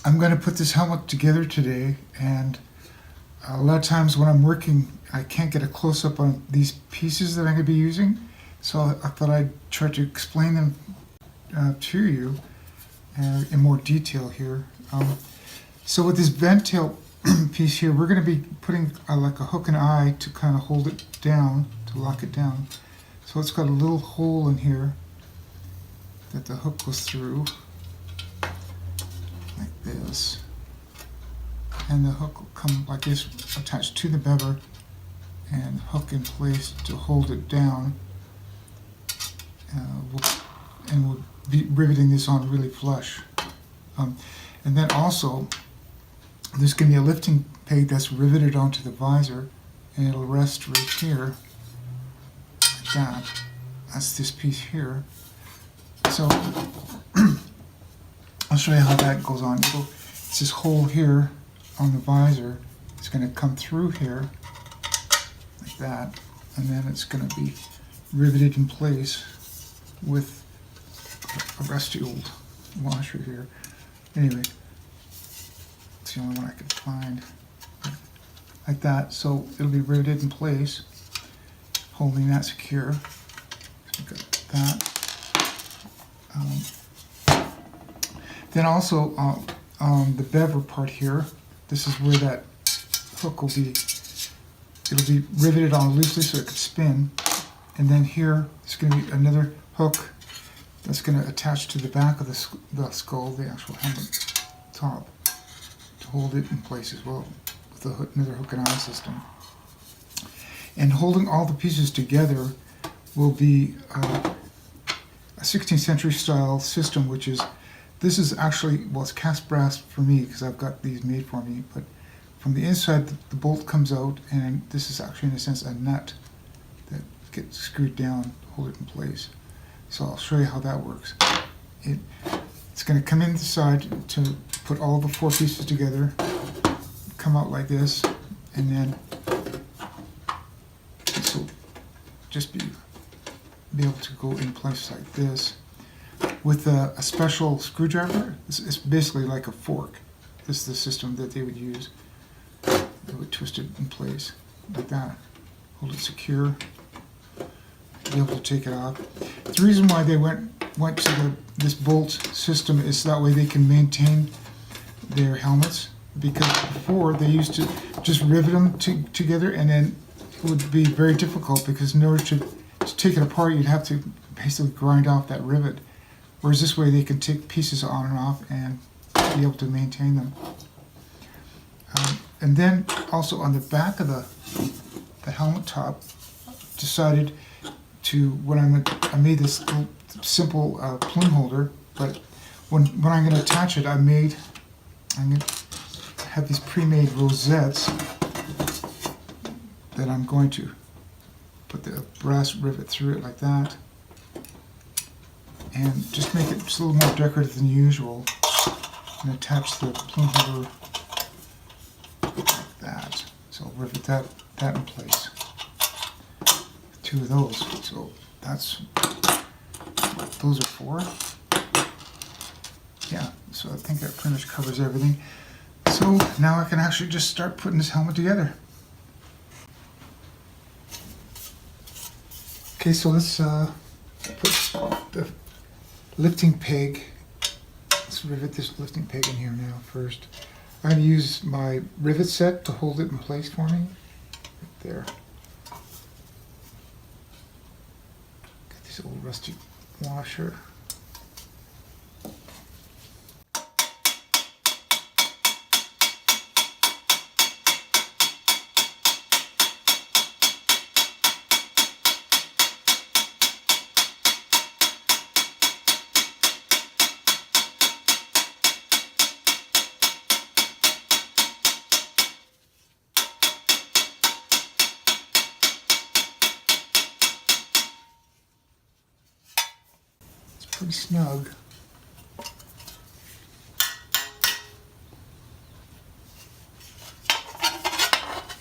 I'm going to put this helmet together today, and a lot of times when I'm working, I can't get a close-up on these pieces that I'm going to be using, so I thought I'd try to explain them to you in more detail here. So with this vent tail piece here, we're going to be putting like a hook and eye to kind of hold it down, to lock it down. So it's got a little hole in here that the hook goes through, like this. And the hook will come like this, attached to the bevel, and hook in place to hold it down. We'll be riveting this on really flush. And then also, there's going to be a lifting peg that's riveted onto the visor, and it'll rest right here, like that. That's this piece here. So, I'll show you how that goes on. It's this hole here on the visor. It's going to come through here, like that, and then it's going to be riveted in place with a rusty old washer here. Anyway, it's the only one I could find. Like that, so it'll be riveted in place, holding that secure. So we've got that. Then also on the bevel part here, this is where that hook will be. It'll be riveted on loosely so it can spin. And then here, it's going to be another hook that's going to attach to the back of the skull, the actual helmet top, to hold it in place as well, with another hook and eye system. And holding all the pieces together will be a 16th century style system, which is, this is actually, well, it's cast brass for me because I've got these made for me, but from the inside the bolt comes out, and this is actually in a sense a nut that gets screwed down to hold it in place. So I'll show you how that works. It's going to come in the side to put all the four pieces together, come out like this, and then this will just be able to go in place like this with a special screwdriver. It's basically like a fork. This is the system that they would use. They would twist it in place like that, hold it secure, be able to take it off. The reason why they went to this bolt system is that way they can maintain their helmets, because before they used to just rivet them together, and then it would be very difficult because in order to take it apart you'd have to basically grind off that rivet. Whereas this way they can take pieces on and off and be able to maintain them. And then also on the back of the helmet top, decided to, I made this simple plume holder, but when I'm going to attach it, I'm going to have these pre-made rosettes that I'm going to put the brass rivet through it like that, and just make it just a little more decorative than usual, and attach the plume holder like that. So I'll rivet that in place. Two of those. So that's what those are for. Yeah, so I think that pretty much covers everything. So now I can actually just start putting this helmet together. Okay, so let's put the lifting peg. Let's rivet this lifting peg in here now first. I'm going to use my rivet set to hold it in place for me. Right there. Got this old rusty washer. Pretty snug.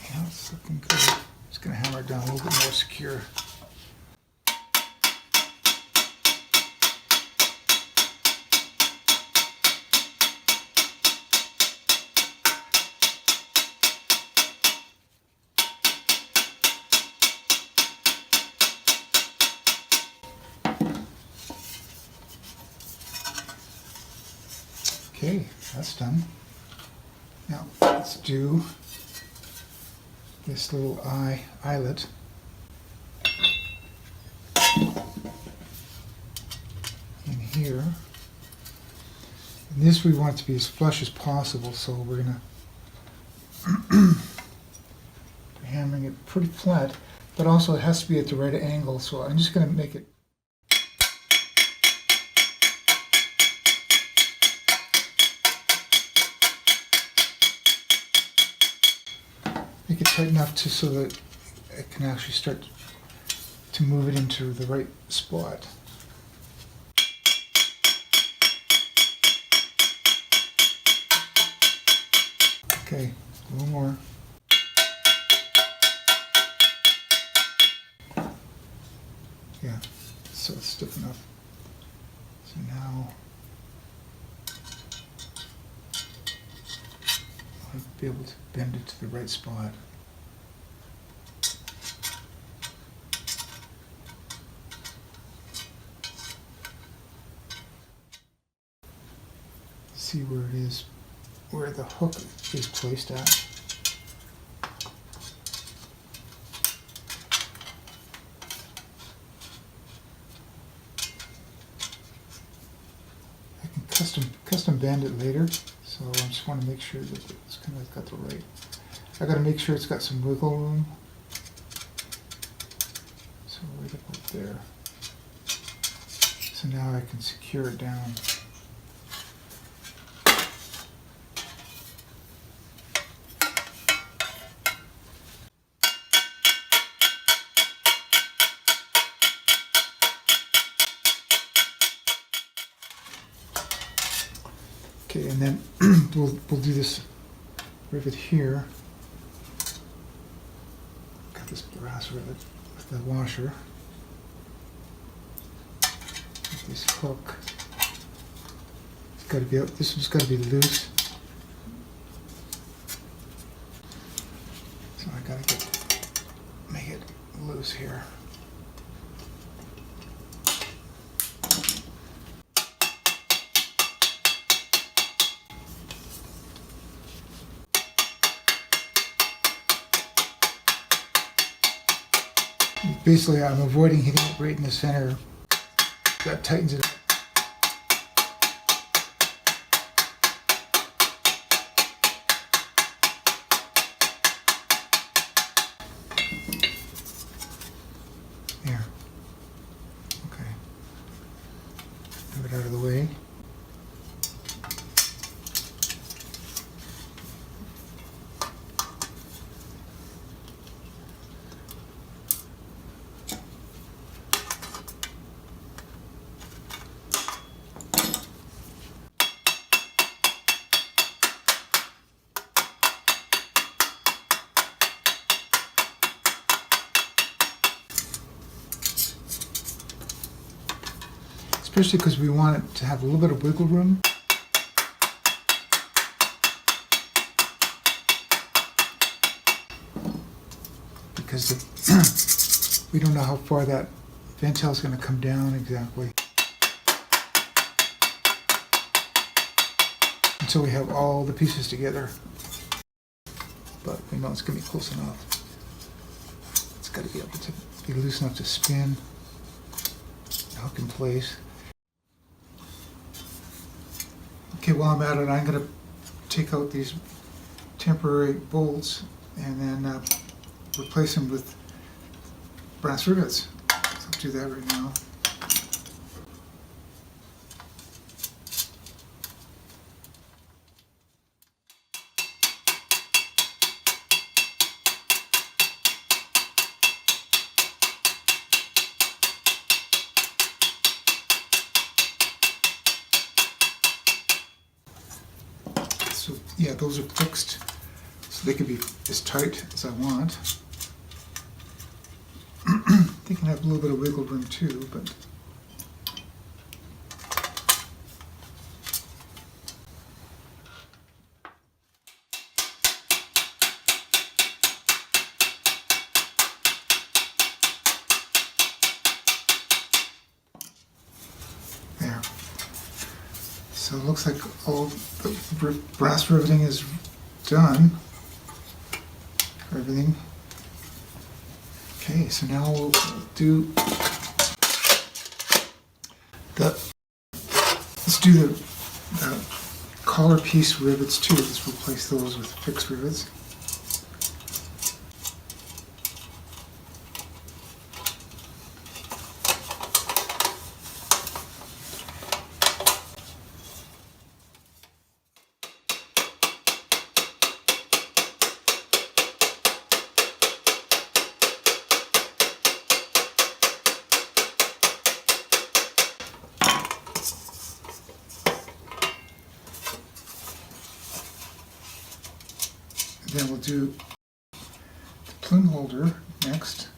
Yeah, it's looking good. Just going to hammer it down a little bit more secure. Okay, that's done. Now let's do this little eyelet. In here. And this we want it to be as flush as possible, so we're going to be hammering it pretty flat, but also it has to be at the right angle, so I'm just going to make it tight enough so that I can actually start to move it into the right spot. Okay, a little more. Yeah, so it's stiff enough. So now I'll be able to bend it to the right spot. See where it is, where the hook is placed at. I can custom bend it later, so I just want to make sure that it's kind of got the right. I got to make sure it's got some wiggle room. So right about there. So now I can secure it down. Okay, and then we'll do this rivet here. Got this brass rivet with the washer. With this hook. It's got to be out. This one's got to be loose. So I got to make it loose here. Basically, I'm avoiding hitting it right in the center. That tightens it up. There. Okay. Move it out of the way. Especially because we want it to have a little bit of wiggle room. Because we don't know how far that ventile is going to come down exactly. Until we have all the pieces together. But we know it's going to be close enough. It's got to be able to be loose enough to spin, hook in place. Okay, while I'm at it, I'm going to take out these temporary bolts and then replace them with brass rivets. So I'll do that right now. So yeah, those are fixed, so they can be as tight as I want. They can have a little bit of wiggle room too, but there. So it looks like all the brass riveting is done. Everything. Okay, so now we'll do let's do the collar piece rivets too. Let's replace those with fixed rivets. Then we'll do the plume holder next.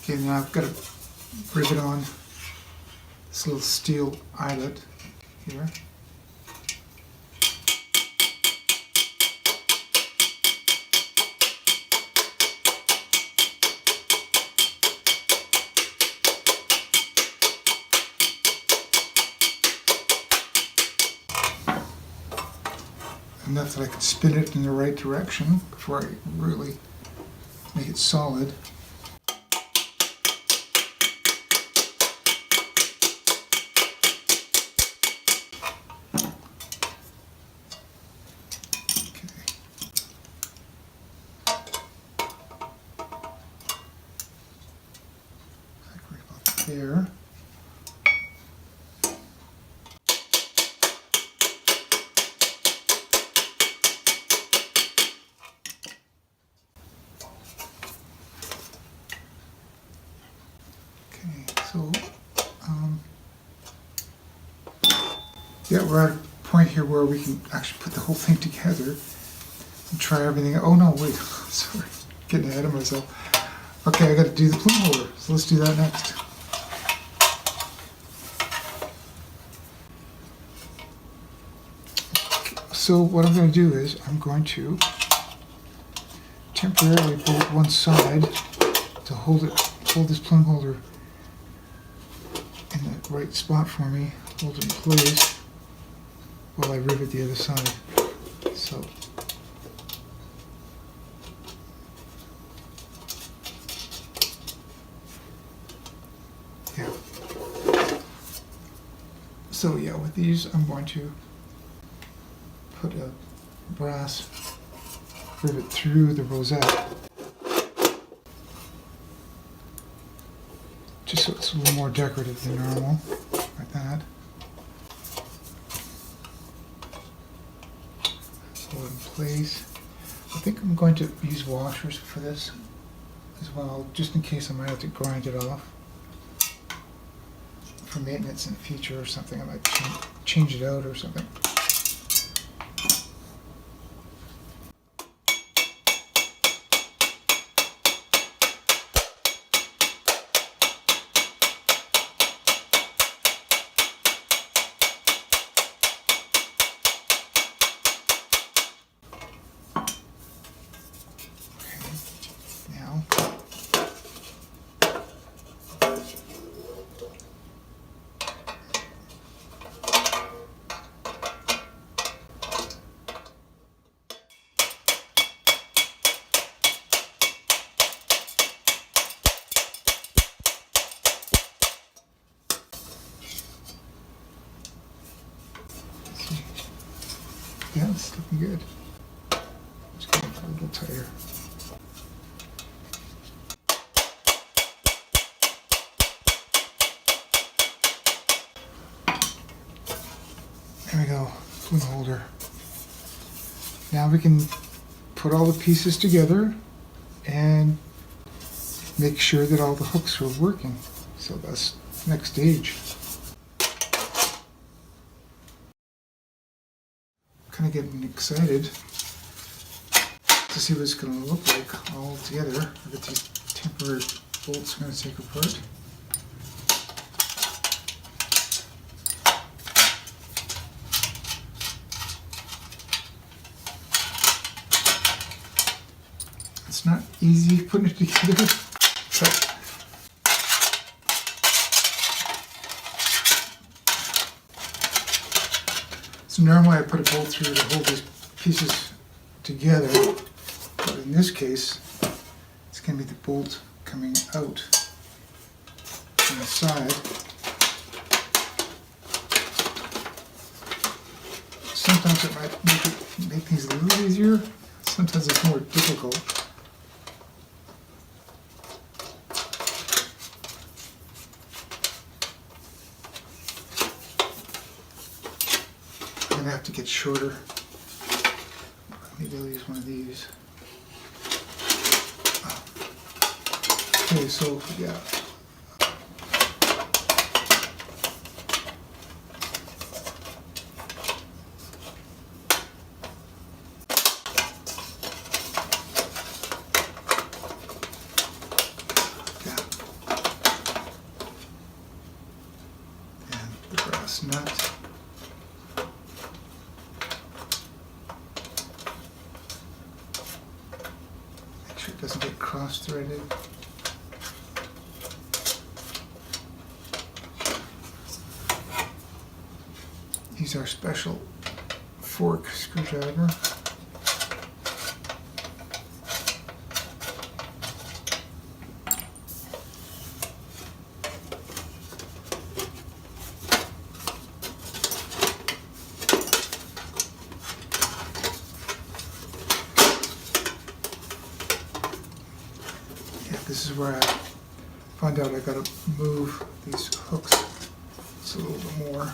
Okay, now I've got a rivet on this little steel eyelet here. Enough that I can spin it in the right direction before I really make it solid. There. Okay, so yeah, we're at a point here where we can actually put the whole thing together and try everything. Oh no, wait, sorry, getting ahead of myself. Okay, I got to do the plume holder, so let's do that next. So what I'm going to do is I'm going to temporarily bolt one side to hold this plume holder in the right spot for me, hold it in place while I rivet the other side. So yeah. So yeah, with these I'm going to put a brass rivet through the rosette, just so it's a little more decorative than normal, like that. Hold it in place. I think I'm going to use washers for this as well, just in case I might have to grind it off for maintenance in the future or something. I might change it out or something. Yeah, it's looking good. Just get it a little tighter. There we go, plume holder. Now we can put all the pieces together and make sure that all the hooks are working. So that's the next stage. kind of getting excited to see what it's going to look like all together. I've got these temporary bolts I'm going to take apart. It's not easy putting it together, but so normally I put a bolt through to hold these pieces together, but in this case it's going to be the bolt coming out from the side. Sometimes it might make things a little easier, sometimes it's more difficult. I'm going to have to get shorter. Maybe I'll use one of these. Okay, so yeah. And the brass nut. It doesn't get cross-threaded. Use our special fork screwdriver. This is where I find out I gotta move these hooks just a little bit more.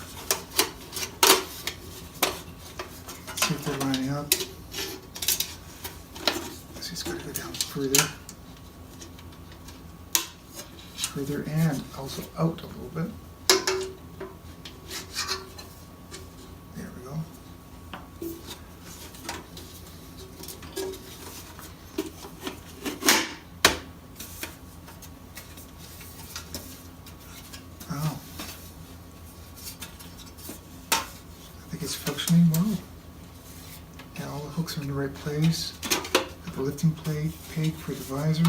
See if they're lining up. So it's gotta go down further and also out a little bit. There we go. It's functioning well. Yeah, all the hooks are in the right place. Got the lifting plate, peg for the visor.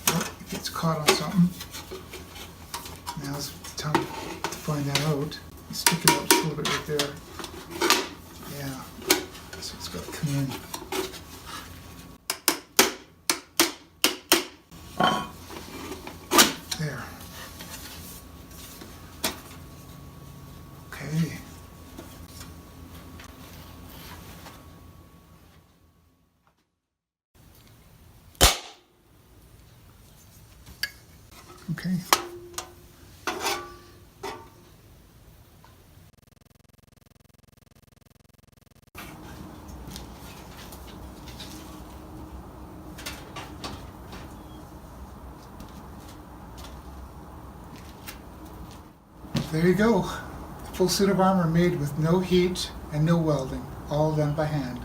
Oh, it gets caught on something. Now's the time to find that out. Stick it out just a little bit right there. Yeah, so it's got to come in. There. Okay. Okay. There you go. Full suit of armor made with no heat and no welding, all done by hand.